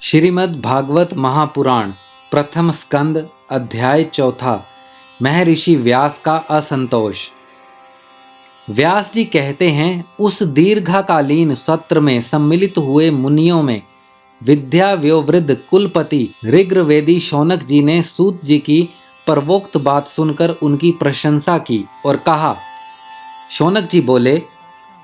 श्रीमद् भागवत महापुराण प्रथम स्कंद अध्याय चौथा। महर्षि व्यास का असंतोष। व्यास जी कहते हैं, उस दीर्घकालीन सत्र में सम्मिलित हुए मुनियों में विद्या व्योवृद्ध कुलपति ऋग्वेदी शौनक जी ने सूत जी की परवोक्त बात सुनकर उनकी प्रशंसा की और कहा। शौनक जी बोले,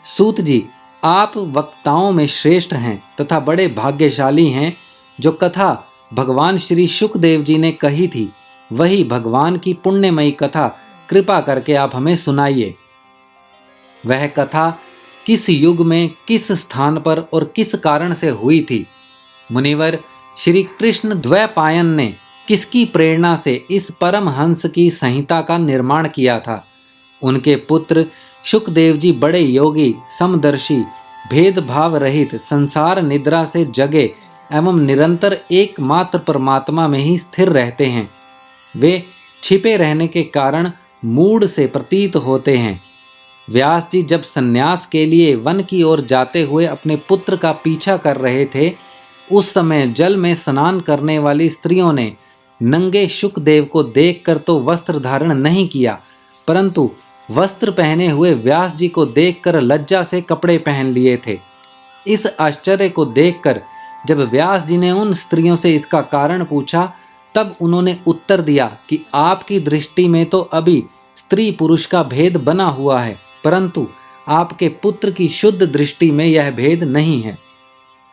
सूत जी, आप वक्ताओं में श्रेष्ठ हैं तथा बड़े भाग्यशाली हैं। जो कथा भगवान श्री शुकदेव जी ने कही थी, वही भगवान की पुण्यमयी कथा कृपा करके आप हमें सुनाइए। वह कथा किस युग में, किस स्थान पर और किस कारण से हुई थी? मुनिवर, श्री कृष्ण द्वैपायन ने किसकी प्रेरणा से इस परमहंस की संहिता का निर्माण किया था? उनके पुत्र शुकदेव जी बड़े योगी, समदर्शी, भेदभाव रहित, संसार निद्रा से जगे एवं निरंतर एकमात्र परमात्मा में ही स्थिर रहते हैं। वे छिपे रहने के कारण मूढ़ से प्रतीत होते हैं। व्यास जी जब संन्यास के लिए वन की ओर जाते हुए अपने पुत्र का पीछा कर रहे थे, उस समय जल में स्नान करने वाली स्त्रियों ने नंगे शुकदेव को देखकर तो वस्त्र धारण नहीं किया, परंतु वस्त्र पहने हुए व्यास जी को देखकर लज्जा से कपड़े पहन लिए थे। इस आश्चर्य को देखकर जब व्यास जी ने उन स्त्रियों से इसका कारण पूछा, तब उन्होंने उत्तर दिया कि आपकी दृष्टि में तो अभी स्त्री पुरुष का भेद बना हुआ है, परंतु आपके पुत्र की शुद्ध दृष्टि में यह भेद नहीं है।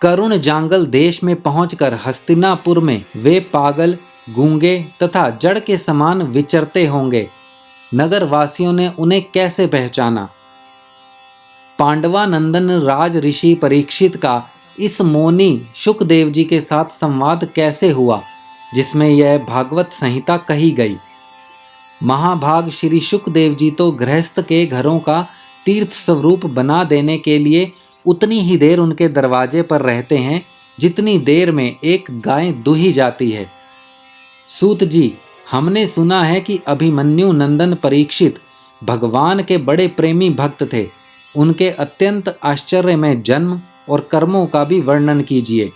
करुण जांगल देश में पहुंचकर हस्तिनापुर में वे पागल, गूंगे तथा जड़ के समान विचरते होंगे। नगर वासियों ने उन्हें कैसे पहचाना? पांडवानंदन राज ऋषि परीक्षित का इस मौनी शुकदेव जी के साथ संवाद कैसे हुआ, जिसमें यह भागवत संहिता कही गई? महाभाग श्री शुकदेव जी तो गृहस्थ के घरों का तीर्थ स्वरूप बना देने के लिए उतनी ही देर उनके दरवाजे पर रहते हैं जितनी देर में एक गाय दूही जाती है। सूत जी, हमने सुना है कि अभिमन्यु नंदन परीक्षित भगवान के बड़े प्रेमी भक्त थे। उनके अत्यंत आश्चर्यमय जन्म और कर्मों का भी वर्णन कीजिए।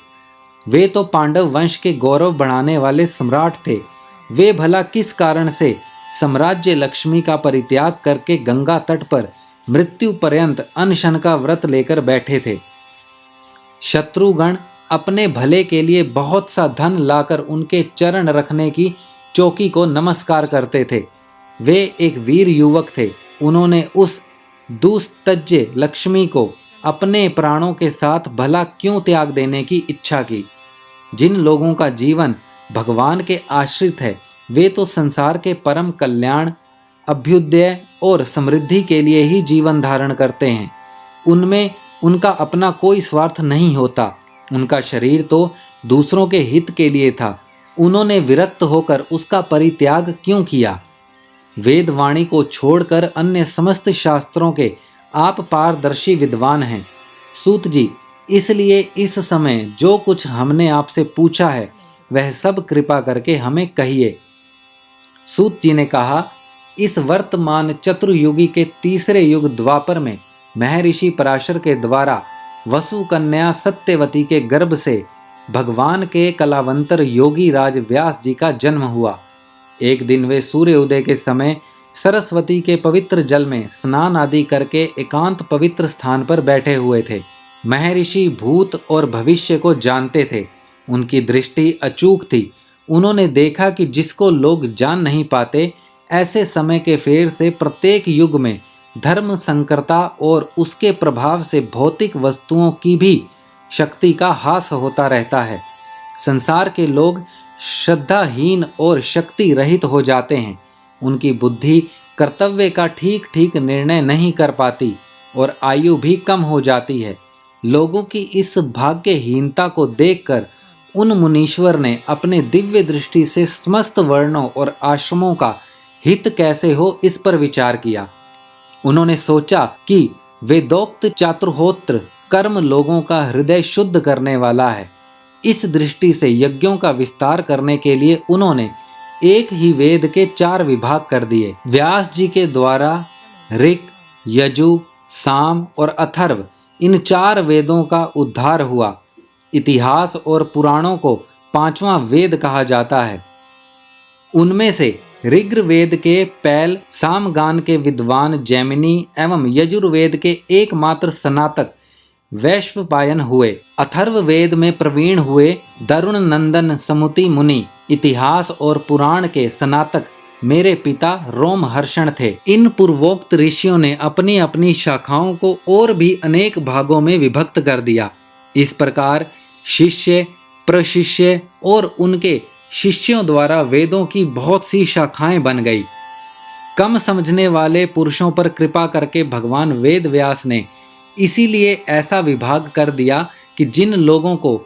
वे तो पांडव वंश के गौरव बढ़ाने वाले सम्राट थे। वे भला किस कारण से साम्राज्य लक्ष्मी का परित्याग करके गंगा तट पर मृत्यु पर्यंत अनशन का व्रत लेकर बैठे थे? शत्रुगण अपने भले के लिए बहुत सा धन लाकर उनके चरण रखने की चौकी को नमस्कार करते थे। वे एक वीर युवक थे। उन्होंने उस दुस्तज्य लक्ष्मी को अपने प्राणों के साथ भला क्यों त्याग देने की इच्छा की? जिन लोगों का जीवन भगवान के आश्रित है, वे तो संसार के परम कल्याण, अभ्युदय और समृद्धि के लिए ही जीवन धारण करते हैं। उनमें उनका अपना कोई स्वार्थ नहीं होता। उनका शरीर तो दूसरों के हित के लिए था। उन्होंने विरक्त होकर उसका परित्याग क्यों किया? वेदवाणी को छोड़कर अन्य समस्त शास्त्रों के आप पारदर्शी विद्वान हैं। सूत जी, इसलिए इस समय जो कुछ हमने आपसे पूछा है, वह सब कृपा करके हमें कहिए। सूत जी ने कहा, इस वर्तमान चतुर्युगी के तीसरे युग द्वापर में महर्षि पराशर के द्वारा वसु कन्या सत्यवती के गर्भ से भगवान के कलावंतर योगी राज व्यास जी का जन्म हुआ। एक दिन वे सूर्य उदय के समय सरस्वती के पवित्र जल में स्नान आदि करके एकांत पवित्र स्थान पर बैठे हुए थे। महर्षि भूत और भविष्य को जानते थे। उनकी दृष्टि अचूक थी। उन्होंने देखा कि जिसको लोग जान नहीं पाते, ऐसे समय के फेर से प्रत्येक युग में धर्म संकरता और उसके प्रभाव से भौतिक वस्तुओं की भी शक्ति का हास होता रहता है। संसार के लोग श्रद्धाहीन और शक्ति रहित हो जाते हैं। उनकी बुद्धि कर्तव्य का ठीक ठीक निर्णय नहीं कर पाती और आयु भी कम हो जाती है। लोगों की इस भाग्यहीनता को देखकर उन मुनीश्वर ने अपने दिव्य दृष्टि से समस्त वर्णों और आश्रमों का हित कैसे हो, इस पर विचार किया। उन्होंने सोचा कि वेदोक्त चातुर्होत्र कर्म लोगों का हृदय शुद्ध करने वाला है। इस दृष्टि से यज्ञों का विस्तार करने के लिए उन्होंने एक ही वेद के 4 विभाग कर दिए। व्यास जी के द्वारा ऋक, यजु, साम और अथर्व, इन 4 वेदों का उद्धार हुआ। इतिहास और पुराणों को पांचवां वेद कहा जाता है। उनमें से ऋग्वेद के पैल, सामगान के विद्वान जैमिनी एवं यजुर्वेद के एकमात्र स्नातक वैशंपायन हुए। अथर्ववेद में प्रवीण हुए दरुण नंदन समुति मुनि, इतिहास और पुराण के स्नातक मेरे पिता रोमहर्षण थे। इन पूर्वोक्त ऋषियों ने अपनी अपनी शाखाओं को और भी अनेक भागों में विभक्त कर दिया। इस प्रकार शिष्य, प्रशिष्य और उनके शिष्यों द्वारा वेदों की बहुत सी शाखाएं बन गई। कम समझने वाले पुरुषों पर कृपा करके भगवान वेद व्यास ने इसीलिए ऐसा विभाग कर दिया कि जिन लोगों को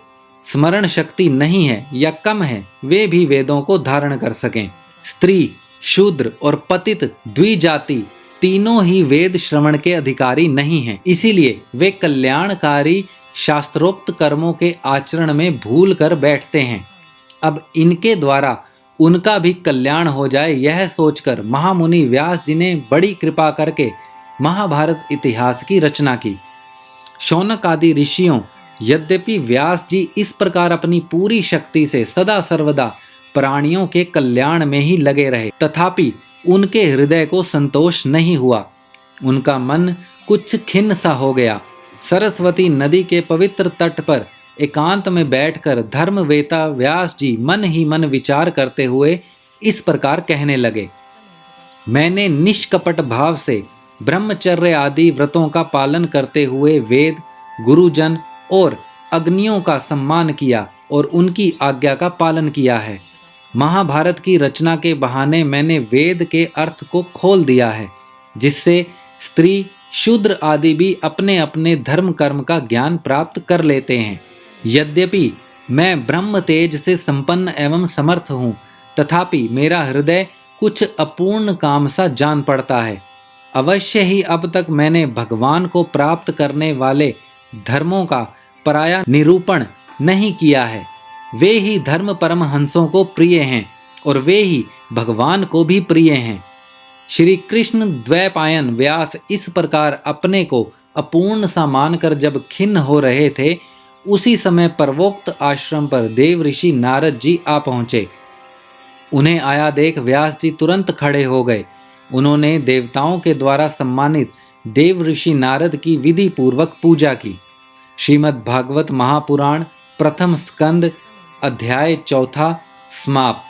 स्मरण शक्ति नहीं है या कम है, वे भी वेदों को धारण कर सकें। स्त्री, शूद्र और पतित द्विजाति तीनों ही वेद श्रवण के अधिकारी नहीं हैं। इसीलिए वे कल्याणकारी शास्त्रोक्त कर्मों के आचरण में भूल कर बैठते हैं। अब इनके द्वारा उनका भी कल्याण हो जाए, यह सोचकर महामुनि व्यास जी ने बड़ी कृपा करके महाभारत इतिहास की रचना की। शौनक आदि ऋषियों, यद्यपि व्यास जी इस प्रकार अपनी पूरी शक्ति से सदा सर्वदा प्राणियों के कल्याण में ही लगे रहे, तथापि उनके हृदय को संतोष नहीं हुआ। उनका मन कुछ खिन्न सा हो गया। सरस्वती नदी के पवित्र तट पर एकांत में बैठकर धर्मवेता व्यास जी मन ही मन विचार करते हुए इस प्रकार कहने लगे। मैंने निष्कपट भाव से ब्रह्मचर्य आदि व्रतों का पालन करते हुए वेद, गुरुजन और अग्नियों का सम्मान किया और उनकी आज्ञा का पालन किया है। महाभारत की रचना के बहाने मैंने वेद के अर्थ को खोल दिया है, जिससे स्त्री, शूद्र आदि भी अपने अपने धर्म कर्म का ज्ञान प्राप्त कर लेते हैं। यद्यपि मैं ब्रह्म तेज से संपन्न एवं समर्थ हूँ, तथापि मेरा हृदय कुछ अपूर्ण काम सा जान पड़ता है। अवश्य ही अब तक मैंने भगवान को प्राप्त करने वाले धर्मों का पराया निरूपण नहीं किया है। वे ही धर्म परमहंसों को प्रिय हैं और वे ही भगवान को भी प्रिय हैं। श्री कृष्ण द्वैपायन व्यास इस प्रकार अपने को अपूर्ण सा मानकर जब खिन्न हो रहे थे, उसी समय पर्वोक्त आश्रम पर देव ऋषि नारद जी आ पहुँचे। उन्हें आया देख व्यास जी तुरंत खड़े हो गए। उन्होंने देवताओं के द्वारा सम्मानित देव ऋषि नारद की विधि पूर्वक पूजा की। श्रीमद् भागवत महापुराण प्रथम स्कंद अध्याय 4 समाप्त।